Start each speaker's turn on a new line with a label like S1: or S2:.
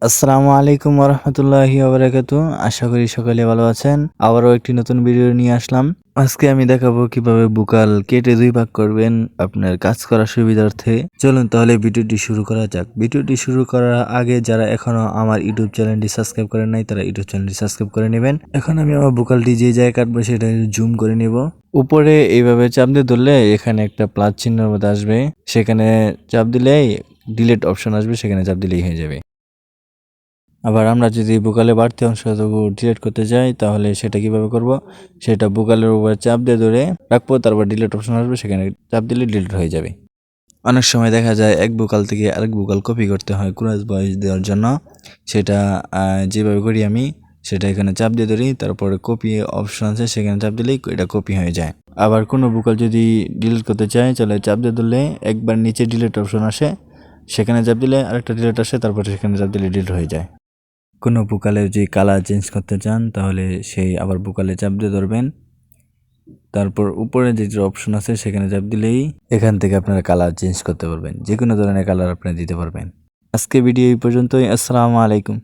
S1: আসসালামু আলাইকুম ওরহমতুল্লাহি ওবারাকাতু। আশা করি সকলে ভালো আছেন। আবারও একটি নতুন ভিডিও নিয়ে আসলাম। আজকে আমি দেখাবো কিভাবে বুকাল কেটে দুই ভাগ করবেন আপনার কাজ করার সুবিধার্থে। চলুন তাহলে ভিডিওটি শুরু করা যাক। ভিডিওটি শুরু করার আগে যারা এখনো আমার ইউটিউব চ্যানেলটি সাবস্ক্রাইব করেন নাই তারা ইউটিউব চ্যানেলটি সাবস্ক্রাইব করে নেবেন। এখন আমি আমার বুকালটি যে জায়গায় কাটবো সেটা জুম করে নিব। উপরে এইভাবে চাপ দিয়ে ধরলে এখানে একটা প্লাস চিহ্নের মধ্যে আসবে, সেখানে চাপ দিলেই ডিলিট অপশন আসবে, সেখানে চাপ দিলেই হয়ে যাবে। আবার আমরা যদি বুকালে বাড়তি অংশটুকু ডিলিট করতে চাই তাহলে সেটা কিভাবে করব, সেটা বুকালের উপরে চাপ দিয়ে ধরে রাখবো, তারপর ডিলিট অপশন আসবে, সেখানে চাপ দিলে ডিলিট হয়ে যাবে। অনেক সময় দেখা যায় এক বুকাল থেকে আরেক বুকাল কপি করতে হয় ক্রস ভয়েস দেওয়ার জন্য। সেটা যেভাবে করি আমি, সেটা এখানে চাপ দিয়ে ধরি, তারপরে কপি অপশন আছে সেখানে চাপ দিলেই এটা কপি হয়ে যায়। আবার কোনো বুকাল যদি ডিলিট করতে চাই তাহলে চাপ দিয়ে ধরলে একবার নিচে ডিলিট অপশন আসে, সেখানে চাপ দিলে আরেকটা ডিলিট আসে, তারপরে সেখানে চাপ দিলে ডিলিট হয়ে যায়। কোনো বুকালের যদি কালার চেঞ্জ করতে চান তাহলে সেই আবার বুকালে চাপ দিয়ে ধরবেন, তারপর উপরে যে অপশন আছে সেখানে চাপ দিলেই এখান থেকে আপনারা কালার চেঞ্জ করতে পারবেন। যে কোনো ধরনের কালার আপনারা দিতে পারবেন। আজকে ভিডিও এই পর্যন্তই। আসসালামু আলাইকুম।